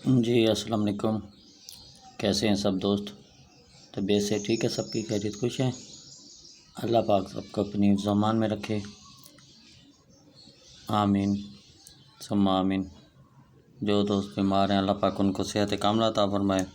जी अस्सलाम वालेकुम। कैसे हैं सब दोस्त? तबीयत से ठीक है? सबकी खैरियत खुश है? अल्लाह पाक सबको अपनी ज़मान में रखे, आमीन सुम्मा आमीन। जो दोस्त बीमार हैं अल्लाह पाक उनको सेहत कामला अता फरमाए।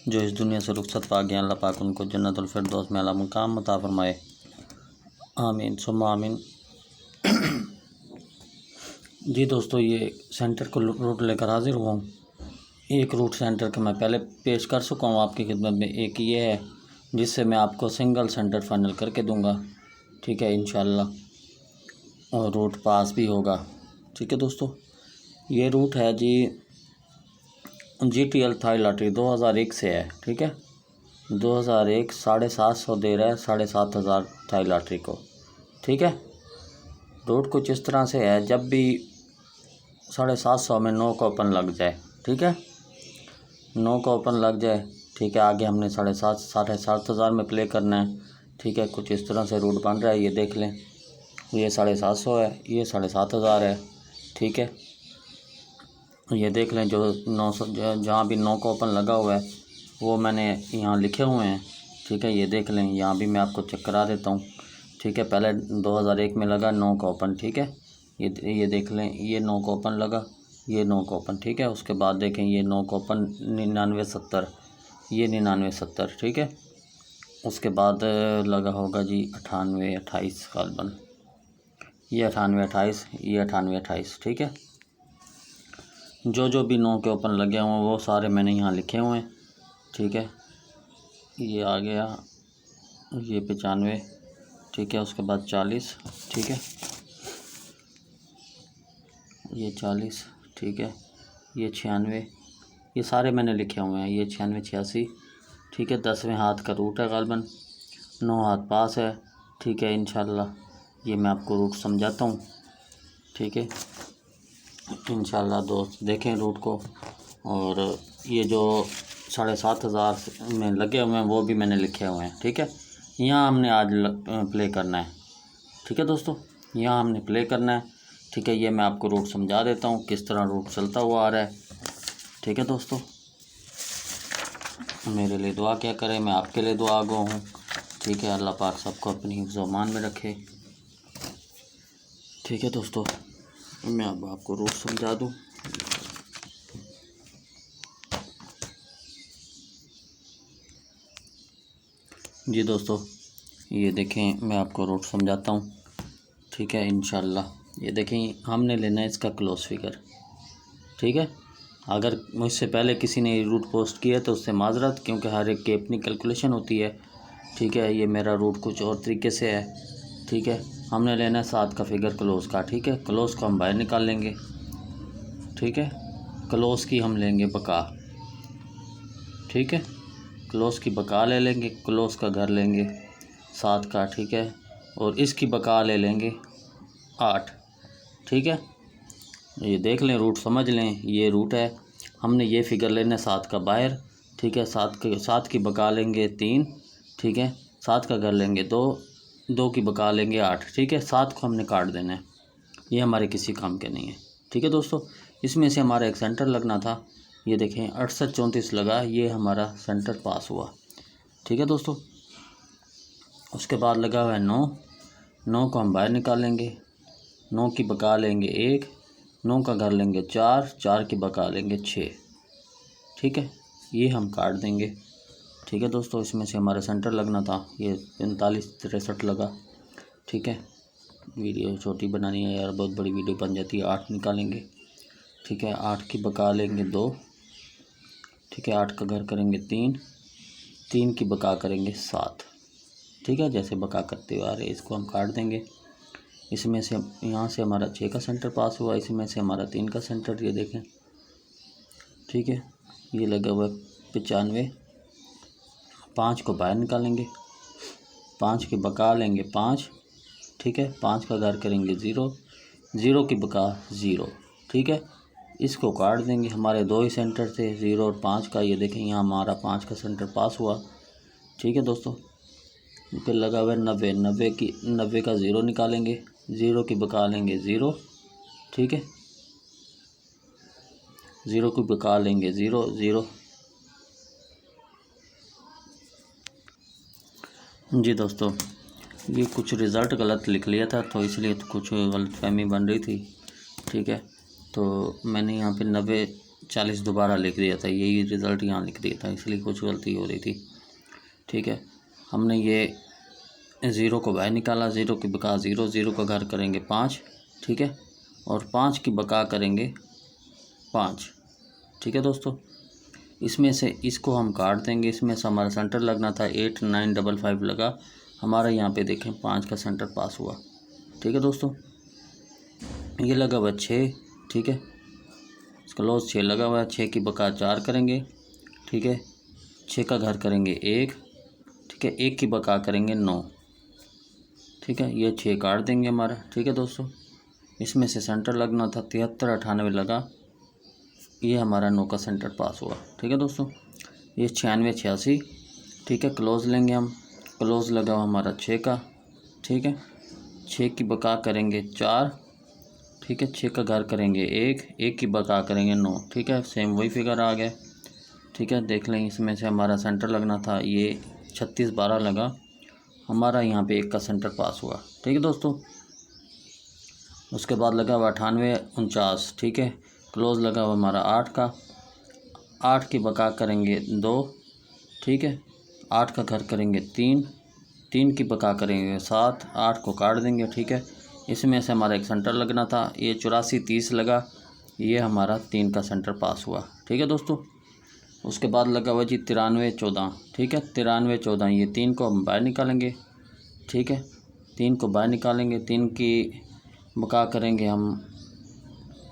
जो इस दुनिया से रुखसत पा गए अल्लाह पाक उनको जन्नतुल फिरदौस में आला मुकाम अता फरमाए, आमीन सुम्मा आमीन। जी दोस्तों, ये सेंटर को रूट लेकर हाजिर हुआ हूँ। एक रूट सेंटर का मैं पहले पेश कर चुका हूँ आपकी खिदमत में। एक ये है जिससे मैं आपको सिंगल सेंटर फाइनल करके दूंगा, ठीक है इंशाल्लाह, और रूट पास भी होगा। ठीक है दोस्तों, ये रूट है जी GTL थाई लॉटरी 2001 से है। ठीक है, 2001 750 दे रहा है 7500 थाई लॉटरी को। ठीक है, रूट कुछ इस तरह से है, जब भी 750 में 9 का ओपन लग जाए, ठीक है 9 का ओपन लग जाए, ठीक है, आगे हमने 7,500 में प्ले करना है। ठीक है, कुछ इस तरह से रूट बन रहा है, ये देख लें। ये 750 है, ये 7,500 है। ठीक है, ये देख लें, जो 900 जहाँ भी 9 का ओपन लगा हुआ है वो मैंने यहाँ लिखे हुए हैं। ठीक है, ये देख लें, यहाँ भी मैं आपको चेक करा देता हूँ। ठीक है, पहले 2001 में लगा 9 का ओपन। ठीक है, ये देख लें, ये 9 का ओपन लगा, ये 9 का ओपन। ठीक है, उसके बाद देखें ये 9 का ओपन 9970, ये 9970। ठीक है, उसके बाद लगा होगा जी 9828 गालबन, ये 9828, ये 9828। ठीक है, जो भी 9 के ओपन लगे हुए वो सारे मैंने यहाँ लिखे हुए हैं। ठीक है, ये आ गया, ये 95। ठीक है, उसके बाद 40। ठीक है, ये 40। ठीक है, ये 96, ये सारे मैंने लिखे हुए हैं। ये 96 86। ठीक है, 10वें हाथ का रूट है गालबन, 9 हाथ पास है। ठीक है, इंशाल्लाह ये मैं आपको रूट समझाता हूँ। ठीक है, इंशाल्लाह दोस्त देखें रूट को। और ये जो 7,500 में लगे हुए हैं वो भी मैंने लिखे हुए हैं। ठीक है, यहाँ हमने आज प्ले करना है। ठीक है दोस्तों, यहाँ हमने प्ले करना है। ठीक है, ये मैं आपको रूट समझा देता हूँ किस तरह रूट चलता हुआ आ रहा है। ठीक है दोस्तों, मेरे लिए दुआ क्या करें, मैं आपके लिए दुआ गो हूँ। ठीक है, अल्लाह पाक सबको अपनी हिफ्ज़-ओ-मान में रखे। ठीक है दोस्तों, मैं अब आपको रूट समझा दूँ। जी दोस्तों, ये देखें, मैं आपको रूट समझाता हूँ। ठीक है इंशाल्लाह, ये देखें, हमने लेना है इसका क्लोज फिगर। ठीक है, अगर मुझसे पहले किसी ने रूट पोस्ट किया तो उससे माजरत, क्योंकि हर एक की अपनी कैलकुलेशन होती है। ठीक है, ये मेरा रूट कुछ और तरीके से है। ठीक है, हमने लेना है 7 का फिगर क्लोज का। ठीक है, क्लोज को हम बाहर निकाल लेंगे। ठीक है, क्लोज की हम लेंगे बका। ठीक है, क्लोज की बका ले लेंगे, क्लोज का घर लेंगे 7 का। ठीक है, और इसकी बका ले लेंगे 8। ठीक है, ये देख लें, रूट समझ लें, ये रूट है। हमने ये फिगर लेना है 7 का बाहर। ठीक है, 7 की बका लेंगे 3। ठीक है, 7 का घर लेंगे 2, 2 की बका लेंगे 8। ठीक है, 7 को हमने काट देना है, ये हमारे किसी काम के नहीं है। ठीक है दोस्तों, इसमें से हमारा एक सेंटर लगना था। ये देखें 68 34 लगा, ये हमारा सेंटर पास हुआ। ठीक है दोस्तों, उसके बाद लगा हुआ है 9। 9 को हम बाहर निकालेंगे, 9 की बका लेंगे 1, 9 का घर लेंगे 4, 4 की बका लेंगे 6। ठीक है, ये हम काट देंगे। ठीक है दोस्तों, इसमें से हमारा सेंटर लगना था, ये 45 63 लगा। ठीक है, वीडियो छोटी बनानी है यार, बहुत बड़ी वीडियो बन जाती है। 8 निकालेंगे। ठीक है, 8 की बका लेंगे 2। ठीक है, 8 का घर करेंगे 3, 3 की बका करेंगे 7। ठीक है, जैसे बका करते हुए आ रहे, इसको हम काट देंगे। इसमें से यहाँ से हमारा 6 का सेंटर पास हुआ, इसमें से हमारा 3 का सेंटर, ये देखें। ठीक है, ये लगा हुआ 95। 5 को बाहर निकालेंगे, 5 की बका लेंगे 5। ठीक है, 5 का घर करेंगे 0, 0 की बका 0। ठीक है, इसको काट देंगे। हमारे 2 ही सेंटर थे, 0 और 5 का। ये देखें, यहाँ हमारा 5 का सेंटर पास हुआ। ठीक है दोस्तों, फिर लगा हुआ 90। 90 का 0 निकालेंगे, 0 की बका लेंगे 0। ठीक है, ज़ीरो की बका लेंगे 0 0। जी दोस्तों, ये कुछ रिज़ल्ट गलत लिख लिया था तो इसलिए तो कुछ गलतफहमी बन रही थी। ठीक है, तो मैंने यहाँ पे 90 40 दोबारा लिख दिया था, यही रिज़ल्ट यहाँ लिख दिया था, इसलिए कुछ गलती हो रही थी। ठीक है, हमने ये 0 को बाहर निकाला, 0 की बका 0, 0 का घर करेंगे 5। ठीक है, और 5 की बका करेंगे 5। ठीक है दोस्तों, इसमें से इसको हम काट देंगे। इसमें से हमारा सेंटर लगना था 8955 लगा, हमारा यहाँ पे देखें 5 का सेंटर पास हुआ। ठीक है दोस्तों, ये लगा हुआ 6। ठीक है, इसका लॉस 6 लगा हुआ है, 6 की बका 4 करेंगे। ठीक है, 6 का घर करेंगे 1। ठीक है, 1 की बका करेंगे 9। ठीक है, ये 6 काट देंगे हमारा। ठीक है दोस्तों, इसमें से सेंटर लगना था 7398 लगा, ये हमारा 9 का सेंटर पास हुआ। ठीक है दोस्तों, ये 96 86। ठीक है, क्लोज़ लेंगे हम, क्लोज़ लगा हुआ हमारा 6 का। ठीक है, 6 की बका करेंगे 4। ठीक है, 6 का घर करेंगे 1, 1 की बका करेंगे 9। ठीक है, सेम वही फिगर आ गया। ठीक है, देख लें, इसमें से हमारा सेंटर लगना था ये 36 12 लगा, हमारा यहाँ पे 1 का सेंटर पास हुआ। ठीक है दोस्तों, उसके बाद लगा हुआ 98 49। ठीक है, क्लोज़ लगा हुआ हमारा 8 का, 8 की बका करेंगे 2। ठीक है, 8 का घर करेंगे 3, 3 की बका करेंगे 7, 8 को काट देंगे। ठीक है, इसमें से हमारा एक सेंटर लगना था, ये 84 30 लगा, ये हमारा 3 का सेंटर पास हुआ। ठीक है दोस्तों, उसके बाद लगा हुआ जी 93 14। ठीक है, 93 14, ये 3 को हम बाहर निकालेंगे। ठीक है, 3 को बाहर निकालेंगे, 3 की बका करेंगे हम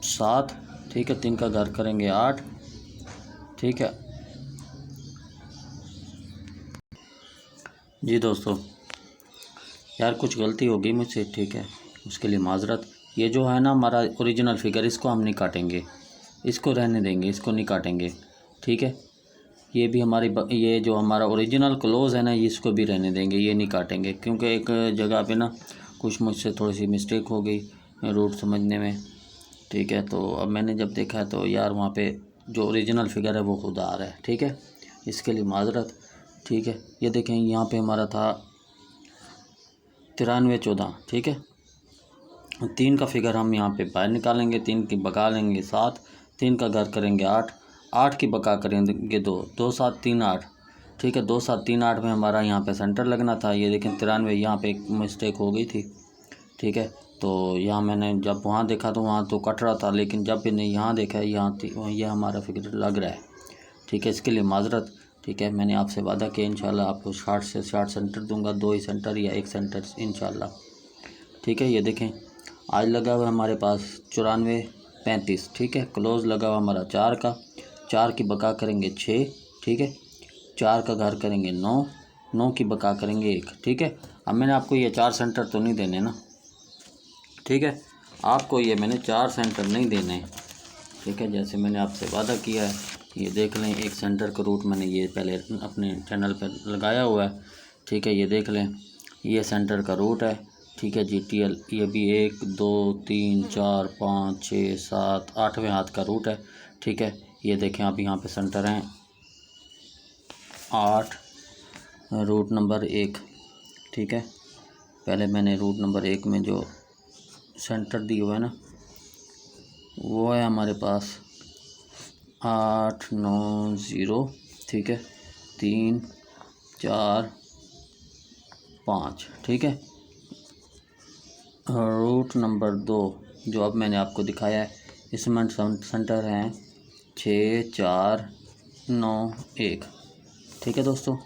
7। ठीक है, 3 का घर करेंगे 8। ठीक है जी दोस्तों, यार कुछ गलती हो गई मुझसे। ठीक है, उसके लिए माजरत। ये जो है ना हमारा ओरिजिनल फिगर, इसको हम नहीं काटेंगे, इसको रहने देंगे, इसको नहीं काटेंगे। ठीक है, ये भी हमारी ये जो हमारा ओरिजिनल क्लोज़ है ना, इसको भी रहने देंगे, ये नहीं काटेंगे, क्योंकि एक जगह पे ना कुछ मुझसे थोड़ी सी मिस्टेक हो गई रूट समझने में। ठीक है, तो अब मैंने जब देखा तो यार वहाँ पे जो ओरिजिनल फिगर है वो खुद आ रहा है। ठीक है, इसके लिए माजरत। ठीक है, ये देखें, यहाँ पे हमारा था 93 14। ठीक है, 3 का फिगर हम यहाँ पे बाहर निकालेंगे, 3 की बका लेंगे 7, 3 का घर करेंगे 8, 8 की बका करेंगे 2, 2 7 3 8। ठीक है, 2 7 3 8 में हमारा यहाँ पे सेंटर लगना था, ये देखें 93, यहाँ पे एक मिस्टेक हो गई थी। ठीक है, तो यहाँ मैंने जब वहाँ देखा तो वहाँ तो कट रहा था, लेकिन जब मैंने यहाँ देखा यहाँ ये हमारा फिगर लग रहा है। ठीक है, इसके लिए माजरत। ठीक है, मैंने आपसे वादा किया इंशाल्लाह आपको शार्ट से शार्ट सेंटर दूंगा, 2 ही सेंटर या 1 सेंटर इंशाल्लाह। ठीक है, ये देखें, आज लगा हुआ हमारे पास 94 35। ठीक है, क्लोज़ लगा हुआ हमारा 4 का, 4 की बका करेंगे 6। ठीक है, 4 का घर करेंगे 9, 9 की बका करेंगे 1। ठीक है, अब मैंने आपको ये 4 सेंटर तो नहीं देने ना। ठीक है, आपको ये मैंने 4 सेंटर नहीं देने। ठीक है, जैसे मैंने आपसे वादा किया है, ये देख लें, एक सेंटर का रूट मैंने ये पहले अपने चैनल पर लगाया हुआ है। ठीक है, ये देख लें, ये सेंटर का रूट है। ठीक है, GTL ये भी 1 2 3 4 5 6 7 8वें हाथ का रूट है। ठीक है, ये देखें, आप यहाँ पे सेंटर हैं 8, रूट नंबर 1। ठीक है, पहले मैंने रूट नंबर 1 में जो सेंटर दिया हुआ है ना, वो है हमारे पास 8 9 0। ठीक है, 3 4 5। ठीक है, रूट नंबर 2 जो अब मैंने आपको दिखाया है, इसमें सेंटर हैं 6 4 9 1। ठीक है दोस्तों,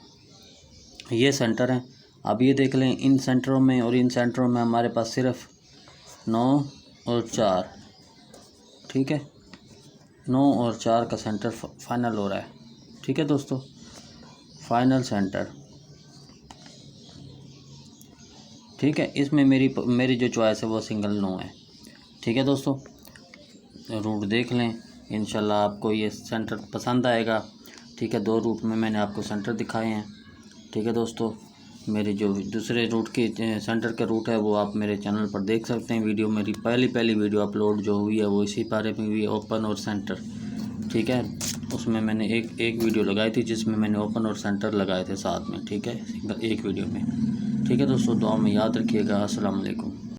ये सेंटर हैं। अब ये देख लें, इन सेंटरों में और इन सेंटरों में हमारे पास सिर्फ 9 और 4। ठीक है, 9 और 4 का सेंटर फाइनल हो रहा है। ठीक है दोस्तों, फाइनल सेंटर। ठीक है, इसमें मेरी जो चॉइस है वो सिंगल 9 है। ठीक है दोस्तों, रूट देख लें, इंशाल्लाह आपको ये सेंटर पसंद आएगा। ठीक है, 2 रूट में मैंने आपको सेंटर दिखाए हैं। ठीक है दोस्तों, मेरे जो दूसरे रूट के सेंटर का रूट है वो आप मेरे चैनल पर देख सकते हैं। वीडियो मेरी पहली वीडियो अपलोड जो हुई है वो इसी बारे में हुई है, ओपन और सेंटर। ठीक है। उसमें मैंने एक वीडियो लगाई थी जिसमें मैंने ओपन और सेंटर लगाए थे साथ में, ठीक है, एक वीडियो में। ठीक है दोस्तों, दुआ में याद रखिएगा। अस्सलाम वालेकुम।